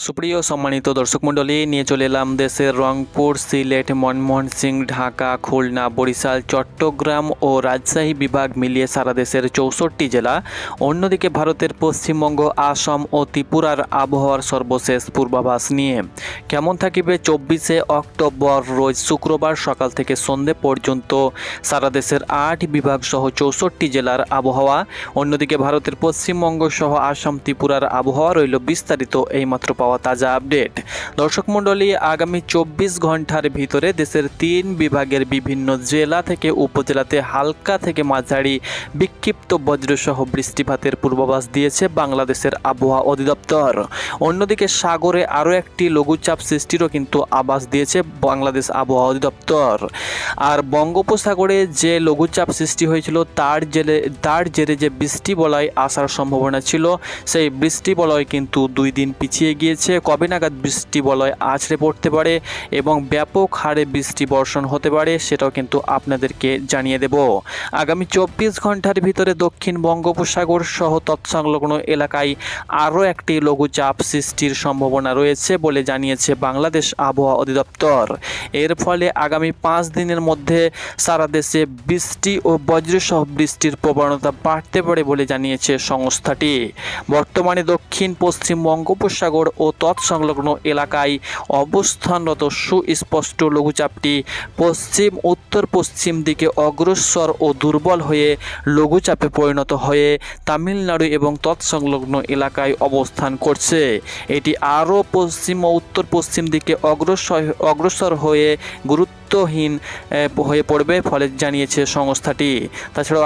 সুপ্রিয় সম্মানিত দর্শক মণ্ডলী, নিয়ে চলে এলাম দেশের রংপুর, সিলেট, ময়মনসিংহ, ঢাকা, খুলনা, বরিশাল, চট্টগ্রাম ও রাজশাহী বিভাগ মিলিয়ে সারা দেশের 64টি জেলা, অন্যদিকে ভারতের পশ্চিমবঙ্গ, আসাম ও ত্রিপুরার আবহাওয়ার সর্বশেষ পূর্বাভাস নিয়ে। কেমন থাকিবে 24শে অক্টোবর রোজ শুক্রবার সকাল থেকে সন্ধে পর্যন্ত সারা দেশের 8 বিভাগ সহ 64টি জেলার আবহাওয়া, অন্যদিকে ভারতের পশ্চিমবঙ্গ সহ আসাম, ত্রিপুরার আবহাওয়া রইল বিস্তারিত এইমাত্র পাওয়া তাজা আপডেট। দর্শক মণ্ডলী, আগামী 24 ঘন্টার ভিতরে দেশের 3 বিভাগের বিভিন্ন জেলা থেকে উপজেলাতে হালকা থেকে মাঝারি বিক্ষিপ্ত বজ্রসহ বৃষ্টিপাতের পূর্বাভাস দিয়েছে বাংলাদেশের আবহাওয়া অধিদপ্তর। অন্যদিকে সাগরে আরও একটি লঘুচাপ সৃষ্টিরও কিন্তু আভাস দিয়েছে বাংলাদেশ আবহাওয়া অধিদপ্তর। আর বঙ্গোপসাগরে যে লঘুচাপ সৃষ্টি হয়েছিল তার জেরে যে বৃষ্টি বলয় আসার সম্ভাবনা ছিল, সেই বৃষ্টি বলয় কিন্তু 2 দিন পিছিয়ে গিয়েছে। কবে নাগাদ বৃষ্টি বলয় আছড়ে পড়তে পারে এবং ব্যাপক হারে বৃষ্টি বর্ষণ হতে পারে সেটাও কিন্তু আপনাদেরকে জানিয়ে দেব। আগামী 24 ঘন্টার ভিতরে দক্ষিণ বঙ্গোপসাগর সহ তৎসংলগ্ন এলাকায় আরও একটি লঘুচাপ সৃষ্টির সম্ভাবনা রয়েছে বলে জানিয়েছে বাংলাদেশ আবহাওয়া অধিদপ্তর। এর ফলে আগামী 5 দিনের মধ্যে সারা দেশে বৃষ্টি ও বজ্রসহ বৃষ্টির প্রবণতা বাড়তে পারে বলে জানিয়েছে সংস্থাটি। বর্তমানে দক্ষিণ পশ্চিম বঙ্গোপসাগর ও তৎসংলগ্ন এলাকায় অবস্থানরত সুস্পষ্ট লঘুচাপটি পশ্চিম উত্তর পশ্চিম দিকে অগ্রসর ও দুর্বল হয়ে লঘুচাপে পরিণত হয়ে তামিলনাড়ু এবং তৎসংলগ্ন এলাকায় অবস্থান করছে। এটি আরও পশ্চিম ও উত্তর পশ্চিম দিকে অগ্রসর হয়ে গুরুত্বহীন হয়ে পড়বে ফলে জানিয়েছে সংস্থাটি। তাছাড়াও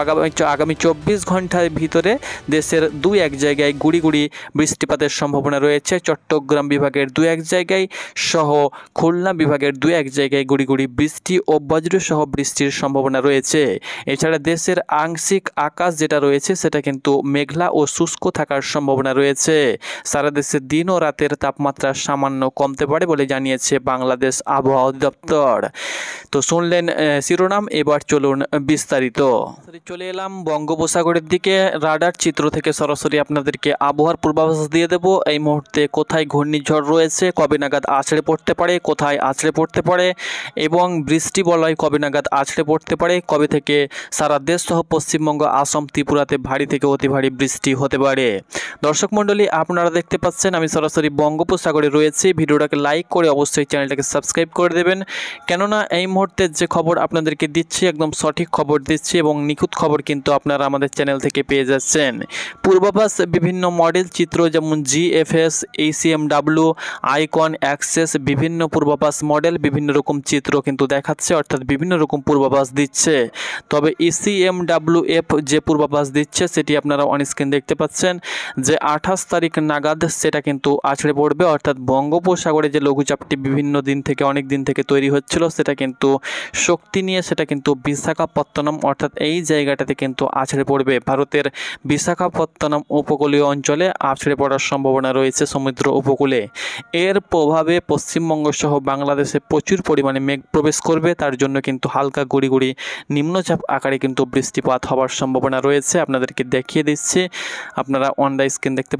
আগামী 24 ঘন্টার ভিতরে দেশের 2-1 জায়গায় গুড়ি বৃষ্টিপাতের সম্ভাবনা রয়েছে। চট্টগ্রাম বিভাগের 2-1 জায়গায় সহ খুলনা বিভাগের 2-1 জায়গায় গুড়ি বৃষ্টি ও বজ্রসহ বৃষ্টির সম্ভাবনা রয়েছে। এছাড়া দেশের আংশিক আকাশ যেটা রয়েছে সেটা কিন্তু মেঘলা ও শুষ্ক থাকার সম্ভাবনা রয়েছে। সারা দেশে দিন ও রাতের তাপমাত্রা সামান্য কমতে পারে বলে জানিয়েছে বাংলাদেশ আবহাওয়া অধিদপ্তর। তো শুনলেন শিরোনাম, এবার চলুন বিস্তারিত। চলে এলাম বঙ্গোপসাগরের দিকে। রাডার চিত্র থেকে সরাসরি আপনাদেরকে আবহাওয়ার পূর্বাভাস দিয়ে দেব। এই মুহূর্তে কোথায় ঘূর্ণিঝড় রয়েছে, কবে নাগাদ আছড়ে পড়তে পারে, কোথায় আছড়ে পড়তে পারে এবং বৃষ্টি বলয় কবে নাগাদ আছড়ে পড়তে পারে, কবে থেকে সারা দেশ সহ পশ্চিমবঙ্গ, আসাম, ত্রিপুরাতে ভারী থেকে অতি ভারী বৃষ্টি হতে পারে। দর্শক মণ্ডলী, আপনারা দেখতে পাচ্ছেন আমি সরাসরি বঙ্গোপসাগরে রয়েছি। ভিডিওটাকে লাইক করে অবশ্যই চ্যানেলটাকে সাবস্ক্রাইব করে দেবেন, কেননা এই মুহূর্তে যে খবর আপনাদেরকে দিচ্ছি একদম সঠিক খবর দিচ্ছি এবং নিখুঁত খবর কিন্তু আপনারা আমাদের চ্যানেল থেকে পেয়ে যাচ্ছেন। পূর্বাভাস বিভিন্ন মডেল চিত্র যেমন GFS, ACMW, আইকন, অ্যাক্সেস, বিভিন্ন পূর্বাভাস মডেল বিভিন্ন রকম চিত্র কিন্তু দেখাচ্ছে, অর্থাৎ বিভিন্ন রকম পূর্বাভাস দিচ্ছে। তবে ECMWF যে পূর্বাভাস দিচ্ছে সেটি আপনারা অন স্ক্রিন দেখতে পাচ্ছেন যে 28 তারিখ নাগাদ সেটা কিন্তু আছড়ে পড়বে, অর্থাৎ বঙ্গোপসাগরে যে লঘুচাপটি বিভিন্ন দিন থেকে অনেক দিন থেকে তৈরি হচ্ছিল সেটা কিন্তু শক্তি নিয়ে সেটা কিন্তু বিশাখাপত্তনম অর্থাৎ এই জায়গাটাতে কিন্তু আছড়ে পড়বে। ভারতের বিশাখাপত্তনম উপকূলীয় অঞ্চলে আছড়ে পড়ার সম্ভাবনা রয়েছে সমুদ্র উপকূলে। এর প্রভাবে পশ্চিমবঙ্গ সহ বাংলাদেশে প্রচুর পরিমাণে মেঘ প্রবেশ করবে, তার জন্য কিন্তু হালকা গুড়ি নিম্নচাপ আকারে কিন্তু বৃষ্টিপাত হওয়ার সম্ভাবনা রয়েছে। আপনাদেরকে দেখিয়ে দিচ্ছি, আপনারা অন দ্য স্ক্রিন দেখতে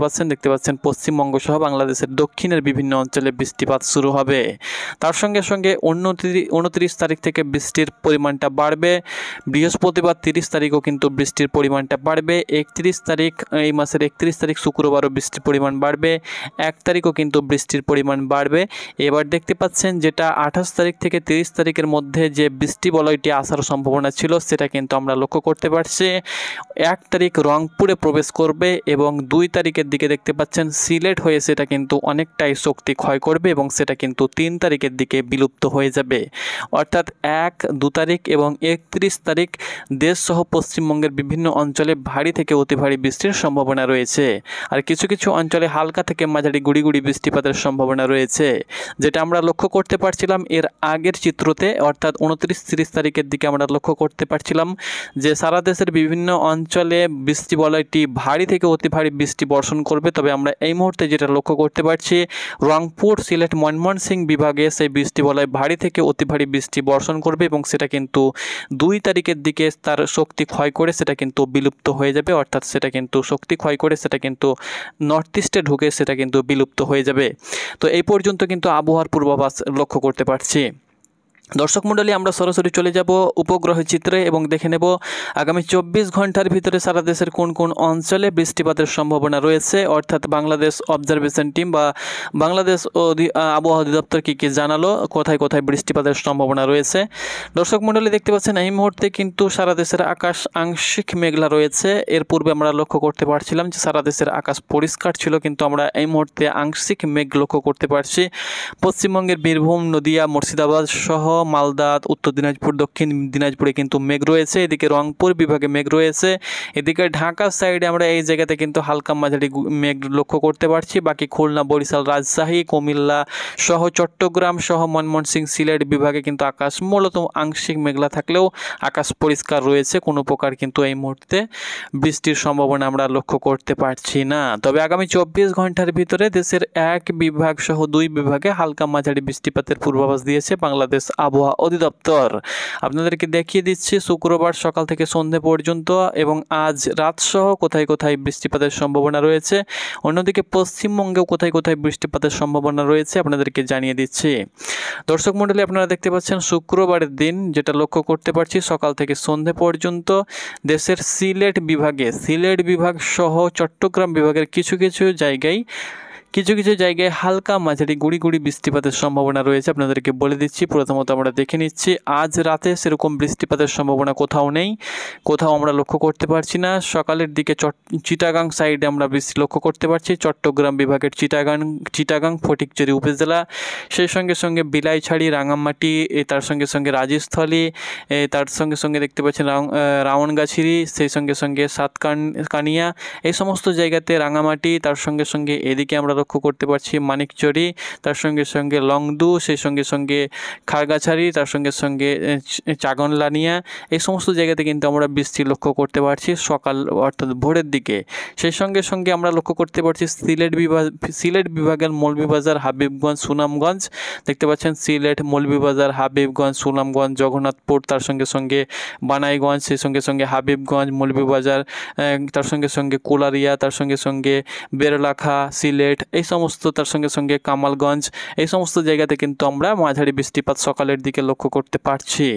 পাচ্ছেন পশ্চিমবঙ্গ সহ বাংলাদেশের দক্ষিণের বিভিন্ন অঞ্চলে বৃষ্টিপাত শুরু হবে। তার সঙ্গে 29 তারিখ থেকে বৃষ্টির পরিমাণটা বাড়বে। বৃহস্পতিবার 30 তারিখও কিন্তু বৃষ্টির পরিমাণটা বাড়বে। 31 তারিখ, এই মাসের 31 তারিখ শুক্রবারও বৃষ্টির পরিমাণ বাড়বে। 1 তারিখও কিন্তু বৃষ্টির পরিমাণ বাড়বে। এবার দেখতে পাচ্ছেন যেটা 28 তারিখ থেকে 30 তারিখের মধ্যে যে বৃষ্টি বলয়টি আসার সম্ভাবনা ছিল সেটা কিন্তু আমরা লক্ষ্য করতে পারছি। 1 তারিখ রংপুরে প্রবেশ করবে এবং 2 তারিখের দিকে দেখতে পাচ্ছেন সিলেট হয়ে সেটা কিন্তু অনেকটাই শক্তি ক্ষয় করবে এবং সেটা কিন্তু 3 তারিখের দিকে বিলুপ্ত হয়ে যাবে। অর্থাৎ 1, 2 তারিখ এবং 31 তারিখ দেশসহ পশ্চিমবঙ্গের বিভিন্ন অঞ্চলে ভারী থেকে অতি ভারী বৃষ্টির সম্ভাবনা রয়েছে। আর কিছু অঞ্চলে হালকা থেকে মাঝারি গুড়ি বৃষ্টিপাতের সম্ভাবনা রয়েছে, যেটা আমরা লক্ষ্য করতে পারছিলাম এর আগের চিত্রতে, অর্থাৎ 29-30 তারিখের দিকে আমরা লক্ষ্য করতে পারছিলাম যে সারা দেশের বিভিন্ন অঞ্চলে বৃষ্টি বলয়টি ভারী থেকে অতি ভারী বৃষ্টি বর্ষণ করবে। তবে আমরা এই মুহূর্তে যেটা লক্ষ্য করতে পারছি রংপুর, সিলেট, ময়মনসিংহ বিভাগে সেই বৃষ্টি বলয় ভারী থেকে অতি ভারী বৃষ্টি বর্ষণ করবে এবং সেটা কিন্তু 2 তারিখের দিকে তার শক্তি ক্ষয় করে সেটা কিন্তু বিলুপ্ত হয়ে যাবে, অর্থাৎ সেটা কিন্তু শক্তি ক্ষয় করে সেটা কিন্তু নর্থ ইস্টে ঢুকে সেটা কিন্তু বিলুপ্ত হয়ে যাবে। তো এই পর্যন্ত কিন্তু আবহাওয়ার পূর্বাভাস লক্ষ্য করতে পারছি। দর্শক মণ্ডলী, আমরা সরাসরি চলে যাব উপগ্রহ চিত্রে এবং দেখে নেব আগামী 24 ঘন্টার ভিতরে সারা দেশের কোন কোন অঞ্চলে বৃষ্টিপাতের সম্ভাবনা রয়েছে, অর্থাৎ বাংলাদেশ অবজারভেশন টিম বা বাংলাদেশ আবহাওয়া অধিদপ্তর কী জানালো কোথায় কোথায় বৃষ্টিপাতের সম্ভাবনা রয়েছে। দর্শক মণ্ডলী, দেখতে পাচ্ছেন এই মুহূর্তে কিন্তু সারা দেশের আকাশ আংশিক মেঘলা রয়েছে। এর পূর্বে আমরা লক্ষ্য করতে পারছিলাম যে সারা দেশের আকাশ পরিষ্কার ছিল, কিন্তু আমরা এই মুহূর্তে আংশিক মেঘ লক্ষ্য করতে পারছি। পশ্চিমবঙ্গের বীরভূম, নদিয়া, মুর্শিদাবাদ সহ মালদা, উত্তর দিনাজপুর, দক্ষিণ দিনাজপুরে কিন্তু মেঘ রয়েছে। এদিকে রংপুর বিভাগে মেঘ রয়েছে। এদিকে ঢাকা সাইডে আমরা এই জায়গাতে কিন্তু হালকা মাঝারি মেঘ লক্ষ্য করতে পারছি। বাকি খুলনা, বরিশাল, রাজশাহী, কুমিল্লা সহ চট্টগ্রাম সহ ময়মনসিংহ, সিলেট বিভাগে কিন্তু আকাশ মূলত আংশিক মেঘলা থাকলেও আকাশ পরিষ্কার রয়েছে। কোনো প্রকার কিন্তু এই মুহূর্তে বৃষ্টির সম্ভাবনা আমরা লক্ষ্য করতে পারছি না। তবে আগামী 24 ঘন্টার ভিতরে দেশের 1 বিভাগ সহ 2 বিভাগে হালকা মাঝারি বৃষ্টিপাতের পূর্বাভাস দিয়েছে বাংলাদেশ আবহাওয়া অধিদপ্তর। আপনাদেরকে দেখিয়ে দিচ্ছি শুক্রবার সকাল থেকে সন্ধ্যে পর্যন্ত এবং আজ রাত সহ কোথায় কোথায় বৃষ্টিপাতের সম্ভাবনা রয়েছে। অন্যদিকে পশ্চিমবঙ্গেও কোথায় কোথায় বৃষ্টিপাতের সম্ভাবনা রয়েছে আপনাদেরকে জানিয়ে দিচ্ছি। দর্শক মণ্ডলী, আপনারা দেখতে পাচ্ছেন শুক্রবারের দিন যেটা লক্ষ্য করতে পারছি সকাল থেকে সন্ধ্যে পর্যন্ত দেশের সিলেট বিভাগ সহ চট্টগ্রাম বিভাগের কিছু কিছু জায়গায় হালকা মাঝারি গুড়ি গুড়ি বৃষ্টিপাতের সম্ভাবনা রয়েছে। আপনাদেরকে বলে দিচ্ছি। প্রথমত আমরা দেখে নিচ্ছি আজ রাতে সেরকম বৃষ্টিপাতের সম্ভাবনা কোথাও নেই, কোথাও আমরা লক্ষ্য করতে পারছি না। সকালের দিকে চিটাগাং সাইডে আমরা বৃষ্টি লক্ষ্য করতে পারছি। চট্টগ্রাম বিভাগের চিটাগাং ফটিকছড়ি উপজেলা, সেই সঙ্গে সঙ্গে বিলাইছড়ি, রাঙামাটি, তার সঙ্গে সঙ্গে রাজস্থলী, তার সঙ্গে সঙ্গে দেখতে পাচ্ছেন রাওয়ানগাছিরি, সেই সঙ্গে সঙ্গে সাতকানিয়া, এই সমস্ত জায়গাতে রাঙামাটি, তার সঙ্গে সঙ্গে এদিকে আমরা লক্ষ্য করতে পারছি মানিকচড়ি, তার সঙ্গে সঙ্গে লংদু, সেই সঙ্গে সঙ্গে খারগাছাড়ি, তার সঙ্গে সঙ্গে চাগনলানিয়া, এই সমস্ত জায়গাতে কিন্তু আমরা বৃষ্টি লক্ষ্য করতে পারছি সকাল অর্থাৎ ভোরের দিকে। সেই সঙ্গে সঙ্গে আমরা লক্ষ্য করতে পারছি সিলেট বিভাগের মৌলভীবাজার, হাবিবগঞ্জ, সুনামগঞ্জ, দেখতে পাচ্ছেন সিলেট, মৌলভীবাজার, হাবিবগঞ্জ, সুনামগঞ্জ, জগন্নাথপুর, তার সঙ্গে সঙ্গে বানাইগঞ্জ, সেই সঙ্গে সঙ্গে হাবিবগঞ্জ, মৌলভীবাজার, তার সঙ্গে সঙ্গে কোলারিয়া, তার সঙ্গে সঙ্গে বেরলাখা, সিলেট, এই সমস্ত, তার সঙ্গে সঙ্গে কামালগঞ্জ, এই সমস্ত জায়গাতে কিন্তু আমরা মাঝারি বৃষ্টিপাত সকালের দিকে লক্ষ্য করতে পারছি।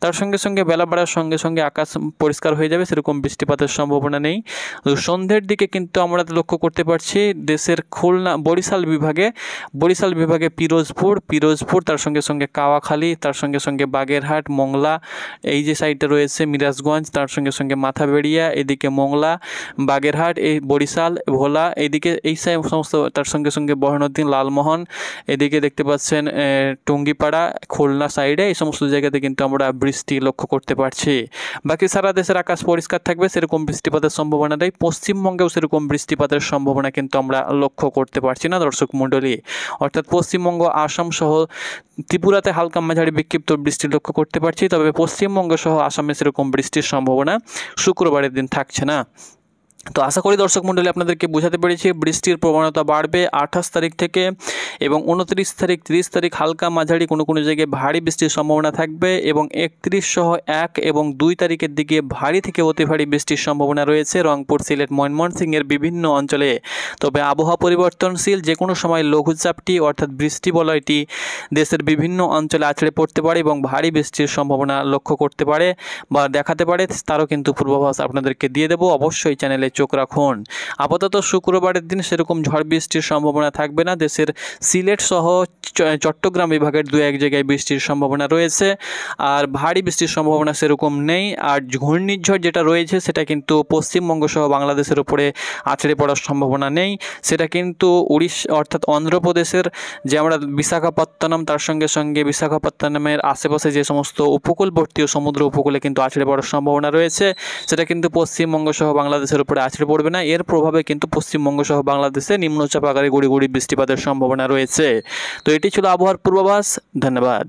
তার সঙ্গে সঙ্গে বেলা বাড়ার সঙ্গে সঙ্গে আকাশ পরিষ্কার হয়ে যাবে, সেরকম বৃষ্টিপাতের সম্ভাবনা নেই। সন্ধ্যের দিকে কিন্তু আমরা লক্ষ্য করতে পারছি দেশের খুলনা, বরিশাল বিভাগে পিরোজপুর, তার সঙ্গে সঙ্গে কাওয়াখালী, তার সঙ্গে সঙ্গে বাগেরহাট, মংলা, এই যে সাইডটা রয়েছে মিরাজগঞ্জ, তার সঙ্গে সঙ্গে মাথাবেড়িয়া, এদিকে মংলা, বাগেরহাট, এই বরিশাল, ভোলা, এইদিকে এই সমস্ত, তার সঙ্গে সঙ্গে বরহানুদ্দিন, লালমোহন, এদিকে দেখতে পাচ্ছেন টুঙ্গিপাড়া, খুলনা সাইডে, এই সমস্ত জায়গাতে কিন্তু আমরা বৃষ্টি লক্ষ্য করতে পারছি। বাকি সারা দেশের আকাশ পরিষ্কার থাকবে, সেরকম বৃষ্টিপাতের সম্ভাবনা নেই। পশ্চিমবঙ্গেও সেরকম বৃষ্টিপাতের সম্ভাবনা কিন্তু আমরা লক্ষ্য করতে পারছি না দর্শক মণ্ডলী, অর্থাৎ পশ্চিমবঙ্গ, আসাম সহ ত্রিপুরাতে হালকা মাঝারি বিক্ষিপ্ত বৃষ্টি লক্ষ্য করতে পারছি। তবে পশ্চিমবঙ্গ সহ আসামে সেরকম বৃষ্টির সম্ভাবনা শুক্রবারের দিন থাকছে না। তো আশা করি দর্শক মণ্ডলী আপনাদেরকে বোঝাতে পেরেছি। বৃষ্টির প্রবণতা বাড়বে 28 তারিখ থেকে এবং 29 তারিখ, 30 তারিখ হালকা মাঝারি কোনো কোনো জায়গায় ভারী বৃষ্টির সম্ভাবনা থাকবে এবং 31 সহ 1 এবং 2 তারিখের দিকে ভারী থেকে অতি ভারী বৃষ্টির সম্ভাবনা রয়েছে রংপুর, সিলেট, ময়মনসিংহের বিভিন্ন অঞ্চলে। তবে আবহাওয়া পরিবর্তনশীল, যে কোনো সময় লঘুচাপটি অর্থাৎ বৃষ্টি বলয়টি দেশের বিভিন্ন অঞ্চলে আছড়ে পড়তে পারে এবং ভারী বৃষ্টির সম্ভাবনা লক্ষ্য করতে পারে বা দেখাতে পারে, তারও কিন্তু পূর্বাভাস আপনাদেরকে দিয়ে দেবো। অবশ্যই চ্যানেলে চোখ রাখুন। আপাতত শুক্রবারের দিন সেরকম ঝড় বৃষ্টির সম্ভাবনা থাকবে না। দেশের সিলেট সহ চট্টগ্রাম বিভাগের 2-1 জায়গায় বৃষ্টির সম্ভাবনা রয়েছে, আর ভারী বৃষ্টির সম্ভাবনা সেরকম নেই। আর ঘূর্ণিঝড় যেটা রয়েছে সেটা কিন্তু পশ্চিমবঙ্গ সহ বাংলাদেশের উপরে আছড়ে পড়ার সম্ভাবনা নেই। সেটা কিন্তু উড়িষ্যা অর্থাৎ অন্ধ্রপ্রদেশের যে আমরা বিশাখাপত্তনম, তার সঙ্গে সঙ্গে বিশাখাপত্তনমের আশেপাশে যে সমস্ত উপকূলবর্তী ও সমুদ্র উপকূলে কিন্তু আছড়ে পড়ার সম্ভাবনা রয়েছে, সেটা কিন্তু পশ্চিমবঙ্গ সহ বাংলাদেশের উপরে আছড়ে পড়বে না। এর প্রভাবে কিন্তু পশ্চিমবঙ্গ সহ বাংলাদেশে নিম্নচাপ আকারে গুড়ি গুড়ি বৃষ্টিপাতের সম্ভাবনা রয়েছে। তো এটি ছিল আবহাওয়ার পূর্বাভাস। ধন্যবাদ।